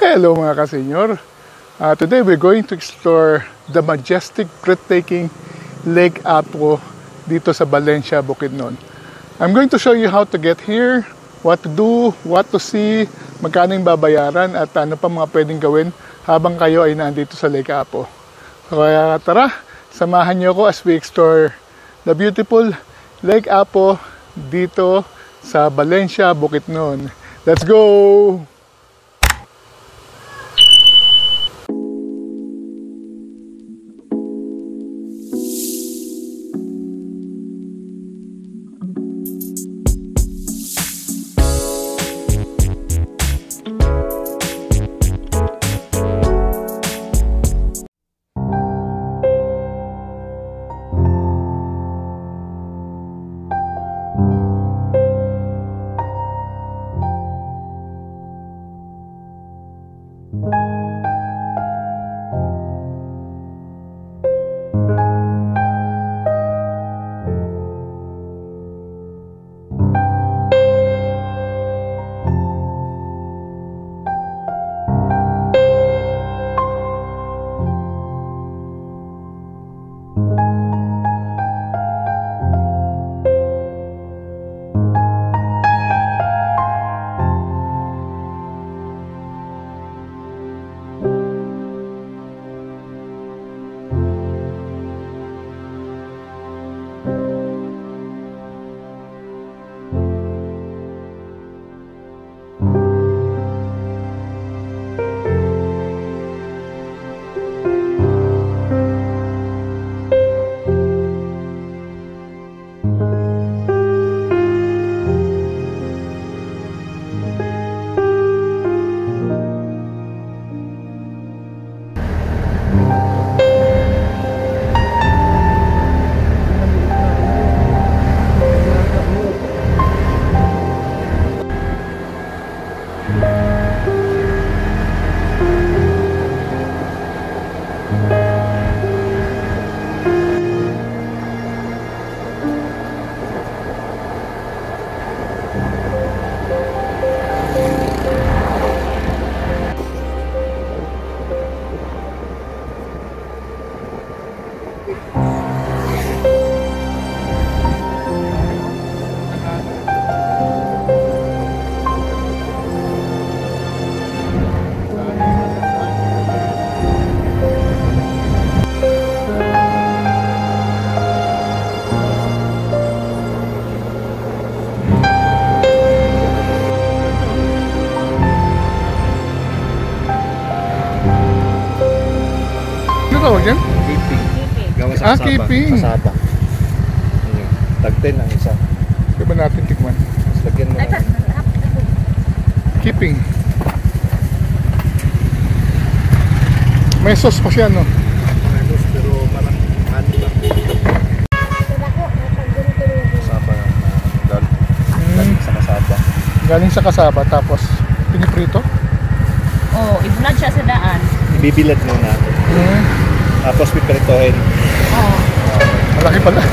Hello mga kasenyor. Today we're going to explore the majestic, breathtaking Lake Apo dito sa Valencia, Bukidnon. I'm going to show you how to get here, what to do, what to see, magkano yung babayaran at ano pa mga pwedeng gawin habang kayo ay nandito sa Lake Apo. Kaya tara, samahan niyo ako as we explore the beautiful Lake Apo dito sa Valencia, Bukidnon. Let's go! Yan? Keeping. Gawa sa kasaba. Keeping. Kasaba. Tag 10 ang isa. Kaya ba natin tikman? Mas lagyan mo na. Keeping. May sauce pa siya, no? May sauce pero parang ano lang. Kasaba galing sa kasaba. Galing sa kasaba tapos piniprito? Oo, ibunad siya sa daan. Ibibilad muna. Tapos pipiritohin. Oo. Malaki pala. 10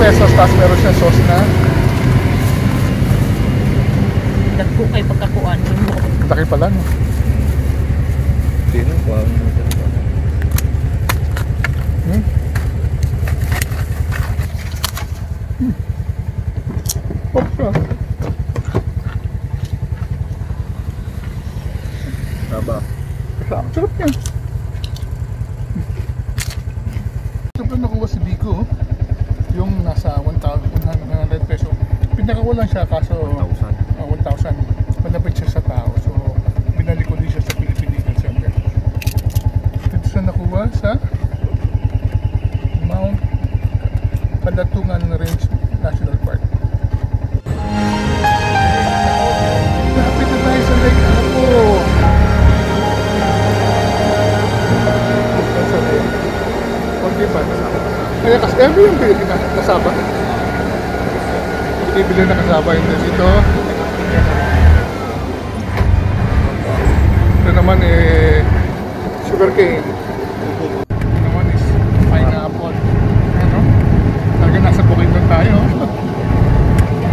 pesos tapos meron siya sauce na. Dagko kay pagkakuan. Laki pala, no? Sino po? Opera. Taba. Sarap yan. Siyempre nakuha si Biko, yung nasa 1,100 peso. Pinakakulang siya kaso 1,000. Malapit siya sa tao. So, binalik ko din siya sa Philippine Legal Center. Dito siya nakuha sa Mount Palatungan Range National Park. Lapit na tayo sa Lake Apo. Kaya kasi yung bili na kasaba. Bibili na kasaba yun dito. Ito naman sugarcane. Ito naman is pineapple. Ano? Talaga nasa Bukidnon tayo.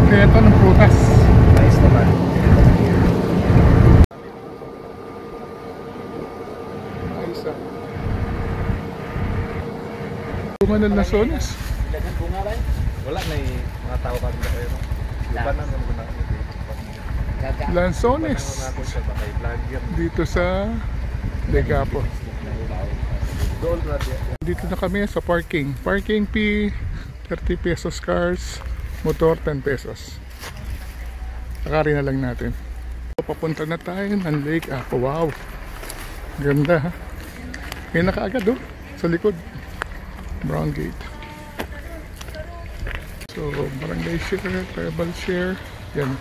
kompleto ng prutas. Nice naman. Ayos ah. Bunga ng lansones. Wala na mga tao pa dito kayo. Lupa na naman na. Lansones. Ako sa bakay vlogger. Dito sa Legapo. Doon na diya. Dito na kami sa parking. Parking fee, 30 pesos cars, motor 10 pesos. Sakari na lang natin. Papunta na tayo ng Lake Apo. Wow! Ganda ha. May nakaagad oh, sa likod. Brown gate. So, barangay share, tribal share. Yan.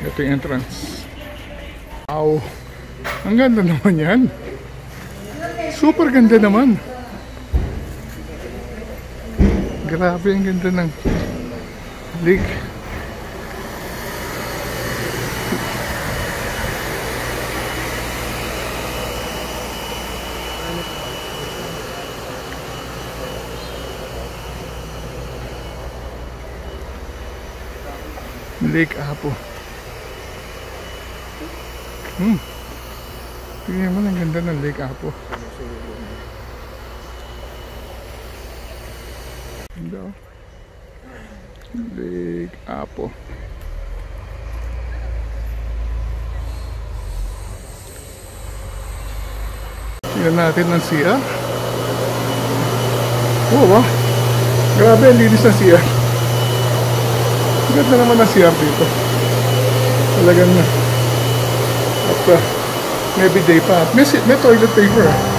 Ito yung entrance. Wow! Ang ganda naman yan. Super ganda naman. Grabe ang ganda ng lake. Lake Apo. Tingnan mo, ang ganda ng Lake Apo. Ganda oh. Lake Apo. Tingnan natin ng CR. Oh, wow. Grabe, ang linis ng CR. Ganda naman ang CR dito. Talagang na. At may bidet pa. May toilet paper ah.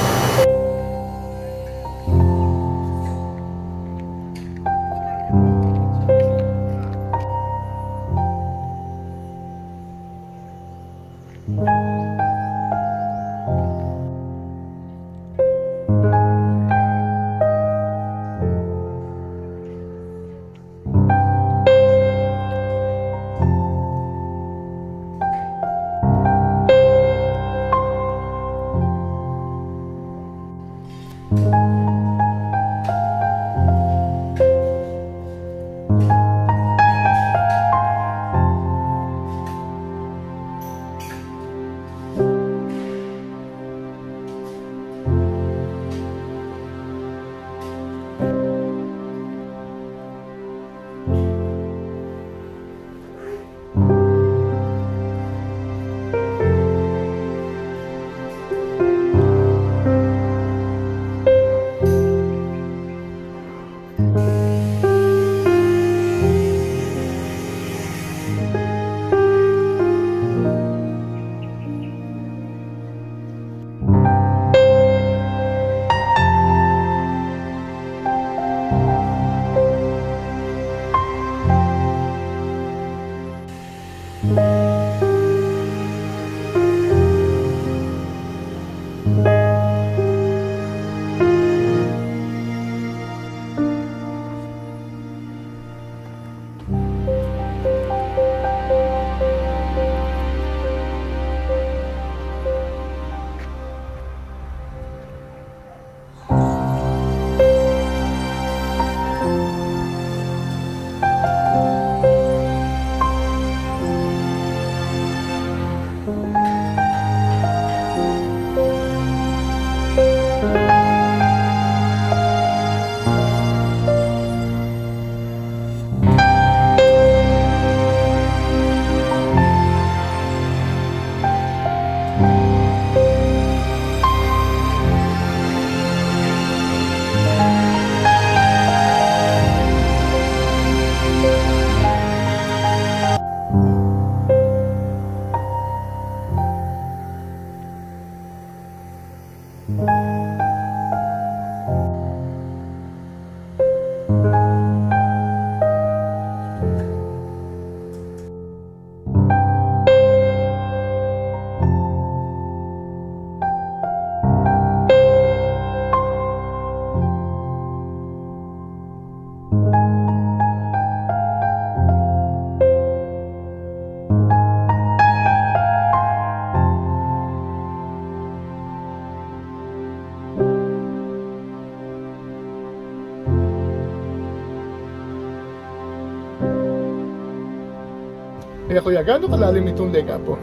Eh kuya, gaano kalalim itong Lake Apo?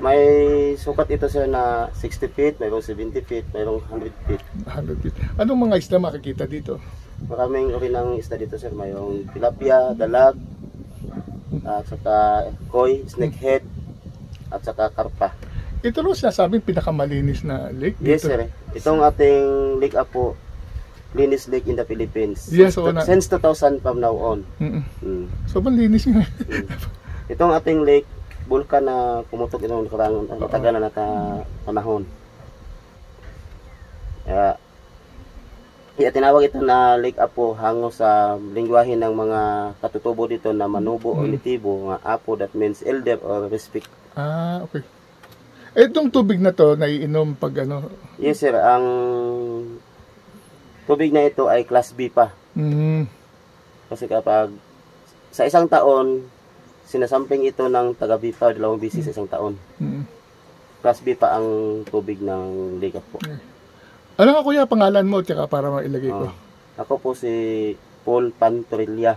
May sukat ito sir na 60 feet, mayroong 70 feet, mayroong 100 feet. 100 feet. Anong mga isda makikita dito? Maraming uri ng isda dito sir, mayroong tilapia, dalag, at saka koi, snakehead, at saka karpa. Ito rin sinasabing pinakamalinis na lake dito. Yes sir, itong ating Lake Apo, cleanest lake in the Philippines. Yes, oo na. Since 2000 from now on. Sobrang linis yun. Itong ating lake, bulkan na pumutok itong nakarang matagal na panahon. Kaya tinawag ito na Lake Apo hango sa lingwahe ng mga katutubo dito na manubo o nitibo, mga Apo, that means elder or respect. Ah, okay. Itong tubig na to, naiinom pag ano? Yes sir, ang tubig na ito ay class B pa. Kasi kapag sa isang taon, sinasamping ito ng taga B pa, 2 bisis sa isang taon. Class B pa ang tubig ng Lake Apo. Ano nga kuya, pangalan mo tsaka para mailagay ko? Ako po si Paul Pantorilla.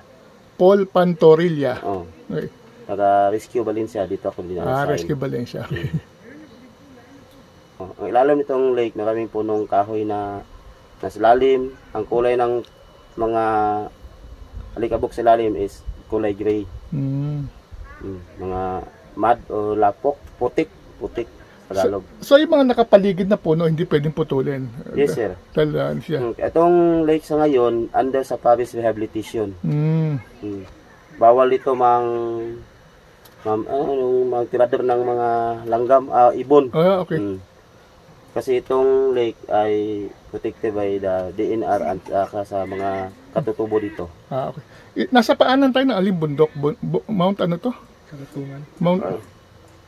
Paul Pantorilla. Okay. Taga Rescue Valencia, dito ako dinalasain. Rescue Valencia. Okay. Ang ilalim nitong lake, maraming punong kahoy na nasa lalim. Ang kulay ng mga alikabok sa lalim is kulay gray. Mga mud o lapok, putik Tagalog. So yung mga nakapaligid na puno, hindi pwedeng putulin? Yes sir. Talaan siya. Itong lake sa ngayon, under sa Paris Rehabilitation. Bawal ito magtirador ng mga langgam, ibon. Okay. Kasi itong lake ay protected by the DNR at sa mga katutubo dito. Okay. Nasa paanan tayo ng aling bundok? Mount ano to? Kagatungan. Mount...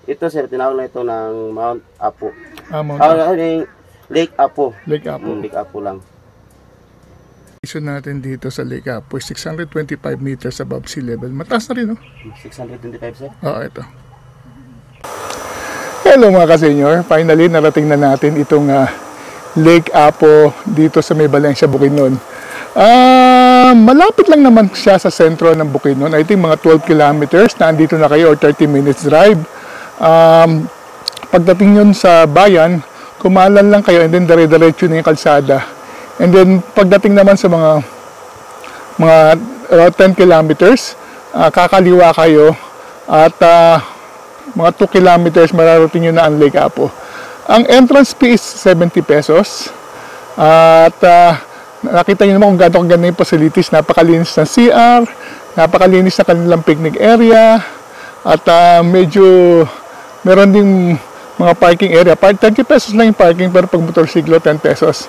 Ito sir, tinawag na ito ng Mount Apo. Mount Apo. Lake Apo. Lake Apo. Lake Apo lang. Iso natin dito sa Lake Apo, 625 meters above sea level. Mataas na rin, no? 625 sir? Oo, ito. Hello mga ka-senior. Finally, narating na natin itong Lake Apo dito sa may Valencia, Bukidnon. Malapit lang naman siya sa sentro ng Bukidnon. I think mga 12 kilometers. Nandito na kayo or 30 minutes drive. Pagdating yun sa bayan, kumalan lang kayo and then dire-diretso na yung kalsada. And then pagdating naman sa mga 10 kilometers, kakaliwa kayo at mga 2 kilometers mararating nyo na ang Lake Apo. Ang entrance fee is 70 pesos. At nakita nyo naman kung gaano kaganda yung facilities. Napakalinis ng CR, napakalinis na kanilang picnic area, at medyo meron ding mga parking area. 30 pesos lang yung parking, pero pag motorsiklo 10 pesos.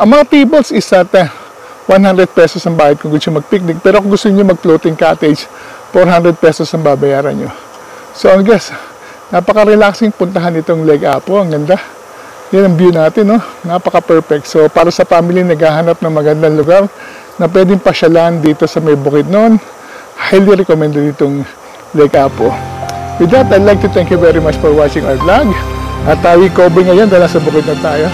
Ang mga tables is at 100 pesos ang bayad kung gusto nyo mag-picnic. Pero kung gusto nyo mag-floating cottage, 400 pesos ang babayaran nyo. So I guess, napaka-relaxing puntahan itong Lake Apo. Ang ganda. Yan ang view natin, no? Napaka-perfect. So para sa family naghahanap ng magandang lugar na pwedeng pasyalan dito sa may Bukidnon, highly recommended itong Lake Apo. With that, I'd like to thank you very much for watching our vlog. At we cover ngayon dahil sa Bukidnon tayo.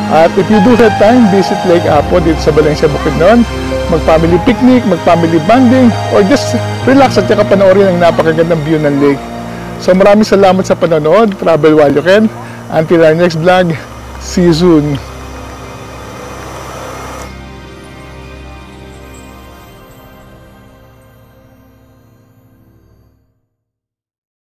At if you do have time, visit Lake Apo dito sa Valencia, Bukidnon. Mag-family picnic, mag-family bonding, or just relax at saka panoorin ang napakagandang view ng lake. So maraming salamat sa panonood. Travel while you can. Until our next vlog, see you soon.